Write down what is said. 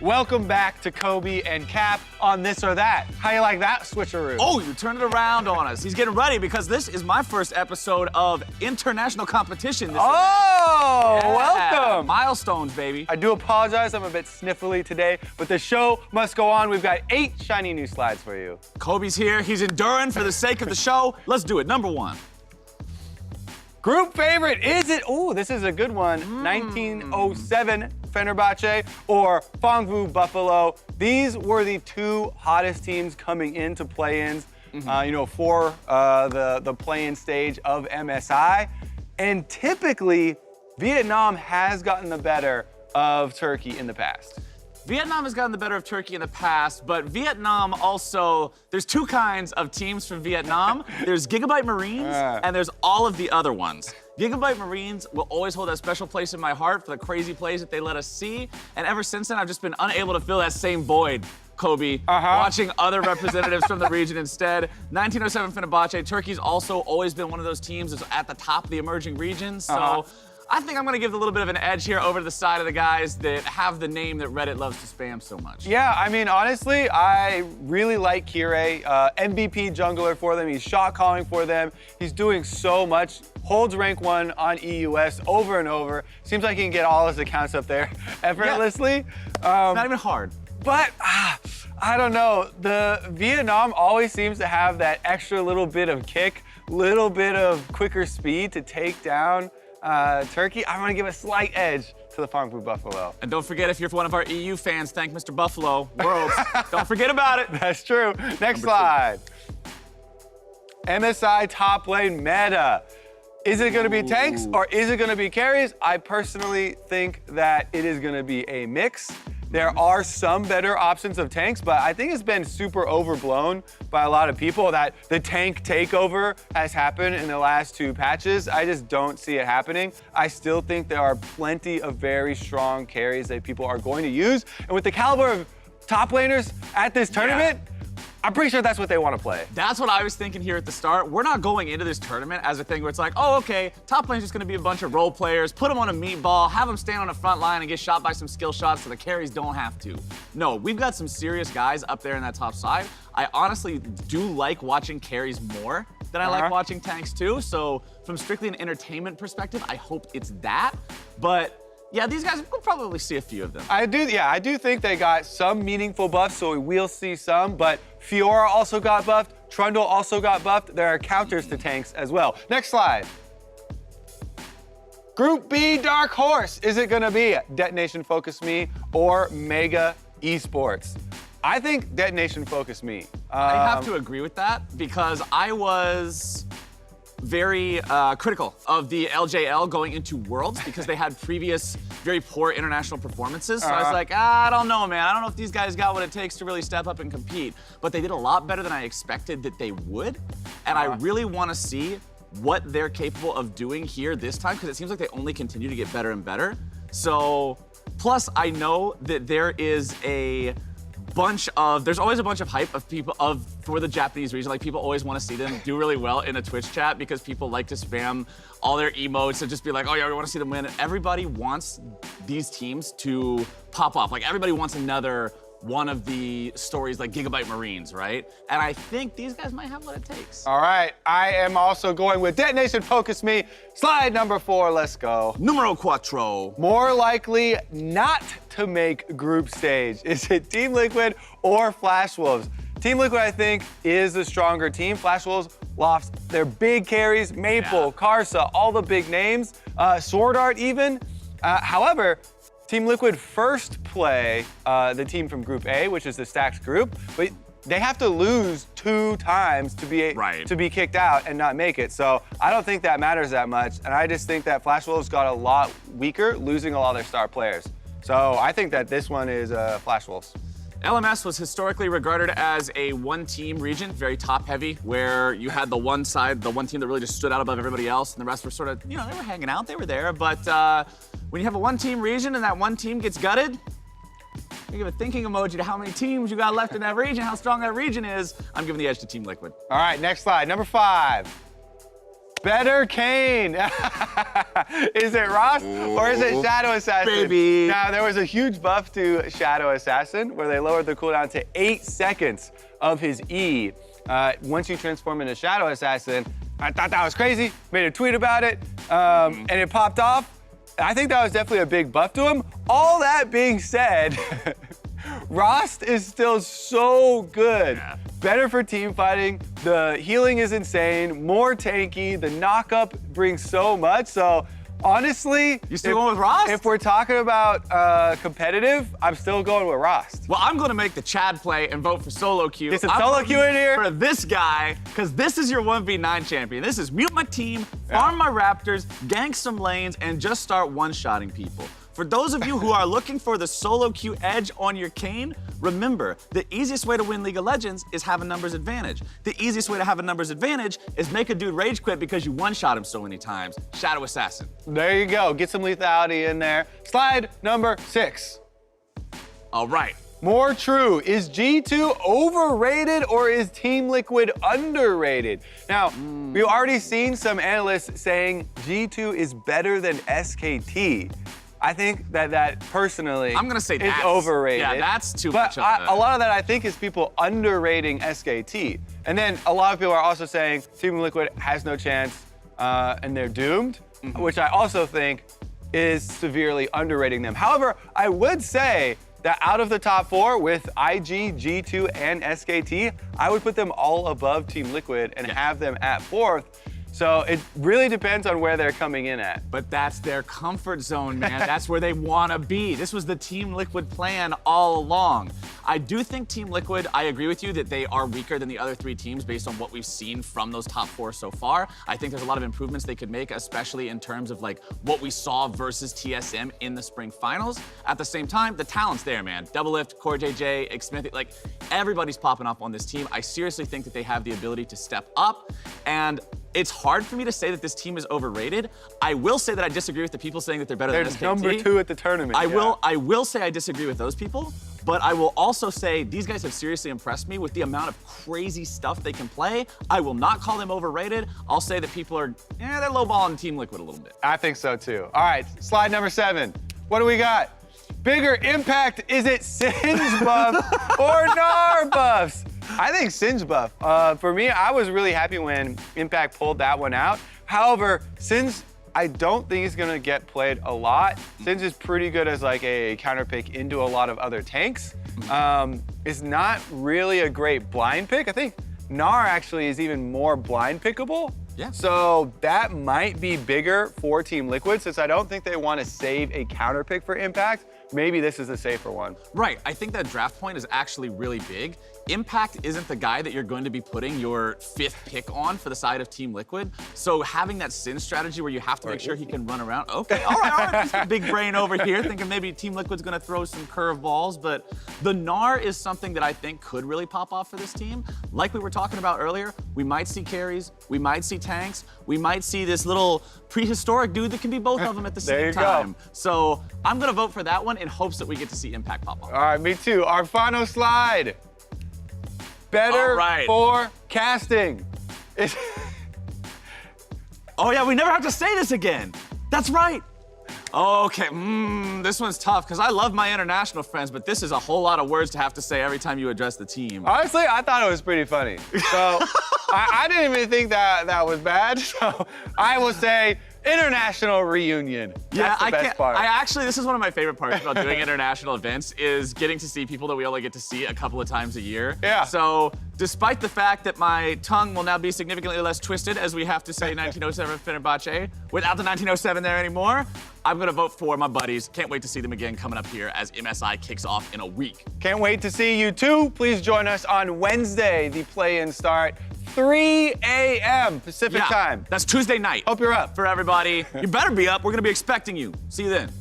welcome back to Kobe and Cap on This or That. How you like that switcheroo? Oh, you turned it around on us. He's getting ready because this is my first episode of international competition. Welcome. Milestones, baby. I do apologize, I'm a bit sniffly today, but the show must go on. We've got 8 shiny new slides for you. Kobe's here. He's enduring for the sake of the show. Let's do it. Number 1. Group favorite, is it? Oh, this is a good one. 1907 Fenerbahçe or Fangwu Buffalo. These were the 2 hottest teams coming into play-ins, for the play-in stage of MSI. And typically, Vietnam has gotten the better of Turkey in the past. Vietnam has gotten the better of Turkey in the past, but Vietnam also, there's 2 kinds of teams from Vietnam. There's Gigabyte Marines, and there's all of the other ones. Gigabyte Marines will always hold that special place in my heart for the crazy plays that they let us see, and ever since then, I've just been unable to fill that same void, Kobe, watching other representatives from the region instead. 1907 Fenerbahçe, Turkey's also always been one of those teams that's at the top of the emerging regions, so I think I'm gonna give a little bit of an edge here over to the side of the guys that have the name that Reddit loves to spam so much. Yeah, I mean, honestly, I really like Kire, MVP jungler for them. He's shot calling for them. He's doing so much. Holds rank 1 on EUS over and over. Seems like he can get all his accounts up there effortlessly. Not even hard. But I don't know. The Vietnam always seems to have that extra little bit of kick, little bit of quicker speed to take down Turkey. I'm gonna give a slight edge to the Fangwu Buffalo. And don't forget, if you're one of our EU fans, thank Mr. Buffalo Worlds. Don't forget about it. That's true. Next slide. MSI top lane meta. Is it gonna be tanks or is it gonna be carries? I personally think that it is gonna be a mix. There are some better options of tanks, but I think it's been super overblown by a lot of people that the tank takeover has happened in the last 2 patches. I just don't see it happening. I still think there are plenty of very strong carries that people are going to use. And with the caliber of top laners at this tournament, I'm pretty sure that's what they want to play. That's what I was thinking here at the start. We're not going into this tournament as a thing where it's like, oh, okay, top lane's just going to be a bunch of role players, put them on a meatball, have them stand on the front line and get shot by some skill shots so the carries don't have to. No, we've got some serious guys up there in that top side. I honestly do like watching carries more than I like watching tanks too. So from strictly an entertainment perspective, I hope it's that. But yeah, these guys, we'll probably see a few of them. I do think they got some meaningful buffs, so we will see some, but Fiora also got buffed, Trundle also got buffed. There are counters to tanks as well. Next slide. Group B Dark Horse. Is it gonna be Detonation Focus Me or Mega Esports? I think Detonation Focus Me. I have to agree with that because I was very critical of the LJL going into Worlds because they had previous very poor international performances. So I was like, I don't know, man. I don't know if these guys got what it takes to really step up and compete. But they did a lot better than I expected that they would. And I really want to see what they're capable of doing here this time because it seems like they only continue to get better and better. So, plus I know that there is there's always a bunch of hype of people for the Japanese region. Like people always want to see them do really well in a Twitch chat because people like to spam all their emotes and just be like, oh yeah, we want to see them win. And everybody wants these teams to pop off. Like everybody wants another one of the stories like Gigabyte Marines, right? And I think these guys might have what it takes. All right, I am also going with Detonation Focus Me. Slide number 4, let's go. Numero cuatro. More likely not to make group stage. Is it Team Liquid or Flash Wolves? Team Liquid, I think, is the stronger team. Flash Wolves lost their big carries, Maple, Karsa, all the big names, Sword Art even. However, Team Liquid first play the team from Group A, which is the stacked group, but they have to lose 2 times to be kicked out and not make it. So I don't think that matters that much, and I just think that Flash Wolves got a lot weaker, losing a lot of their star players. So I think that this one is Flash Wolves. LMS was historically regarded as a one-team region, very top-heavy, where you had the one side, the one team that really just stood out above everybody else, and the rest were sort of, they were hanging out, they were there, but when you have a one-team region and that one team gets gutted, you give a thinking emoji to how many teams you got left in that region, how strong that region is. I'm giving the edge to Team Liquid. All right, next slide, number 5. Better Kane. Is it Ross or is it Shadow Assassin? Baby. Now, there was a huge buff to Shadow Assassin where they lowered the cooldown to 8 seconds of his E. Once you transform into Shadow Assassin, I thought that was crazy. Made a tweet about it, and it popped off. I think that was definitely a big buff to him. All that being said, Rost is still so good. Yeah. Better for team fighting. The healing is insane, more tanky. The knock-up brings so much. So honestly, You still going with Rost? if we're talking about competitive, I'm still going with Rost. Well, I'm going to make the Chad play and vote for solo queue. Get some I'm solo voting queue in here. For this guy, because this is your 1v9 champion. This is mute my team, farm my raptors, gank some lanes, and just start one-shotting people. For those of you who are looking for the solo queue edge on your Kane, remember, the easiest way to win League of Legends is have a numbers advantage. The easiest way to have a numbers advantage is make a dude rage quit because you one-shot him so many times. Shadow Assassin. There you go. Get some lethality in there. Slide number 6. All right. More true. Is G2 overrated or is Team Liquid underrated? Now, we've already seen some analysts saying G2 is better than SKT. I think that personally I'm gonna say is that's overrated. Yeah, that's too but much of a lot of that I think is people underrating SKT. And then a lot of people are also saying Team Liquid has no chance and they're doomed, which I also think is severely underrating them. However, I would say that out of the top 4 with IG, G2, and SKT, I would put them all above Team Liquid and have them at 4th. So it really depends on where they're coming in at. But that's their comfort zone, man. That's where they want to be. This was the Team Liquid plan all along. I do think Team Liquid, I agree with you that they are weaker than the other 3 teams based on what we've seen from those top 4 so far. I think there's a lot of improvements they could make, especially in terms of like what we saw versus TSM in the spring finals. At the same time, the talent's there, man. Doublelift, Core JJ, Xsmithy, like everybody's popping up on this team. I seriously think that they have the ability to step up, and it's hard for me to say that this team is overrated. I will say that I disagree with the people saying that they're better than SKT. They're number 2 at the tournament. I will say I disagree with those people, but I will also say these guys have seriously impressed me with the amount of crazy stuff they can play. I will not call them overrated. I'll say that people are, they're lowballing Team Liquid a little bit. I think so too. All right, slide number 7. What do we got? Bigger impact, is it Singe buff or Gnar buffs? I think Singe buff. For me, I was really happy when Impact pulled that one out. However, Singe, I don't think he's gonna get played a lot. Singe is pretty good as like a counter pick into a lot of other tanks. It's not really a great blind pick. I think Gnar actually is even more blind pickable. Yeah. So that might be bigger for Team Liquid since I don't think they want to save a counter pick for Impact. Maybe this is a safer one. Right, I think that draft point is actually really big. Impact isn't the guy that you're going to be putting your 5th pick on for the side of Team Liquid. So having that Sin strategy where you have to make sure he can run around. Okay, all right. Just a big brain over here thinking maybe Team Liquid's gonna throw some curveballs, but the Gnar is something that I think could really pop off for this team. Like we were talking about earlier, we might see carries, we might see tanks, we might see this little prehistoric dude that can be both of them at the same time. Go. So I'm gonna vote for that one in hopes that we get to see Impact pop off. All right, me too. Our final slide. Better for casting. Oh yeah, we never have to say this again. That's right. Okay, this one's tough because I love my international friends, but this is a whole lot of words to have to say every time you address the team. Honestly, I thought it was pretty funny. So I didn't even think that was bad. So I will say international reunion. That's the best part. This is one of my favorite parts about doing international events is getting to see people that we only get to see a couple of times a year. Yeah. So despite the fact that my tongue will now be significantly less twisted as we have to say 1907 Fenerbahçe without the 1907 there anymore, I'm gonna vote for my buddies. Can't wait to see them again coming up here as MSI kicks off in a week. Can't wait to see you too. Please join us on Wednesday. The play-in start 3 a.m. Pacific time. That's Tuesday night. Hope you're up. For everybody. You better be up. We're gonna be expecting you. See you then.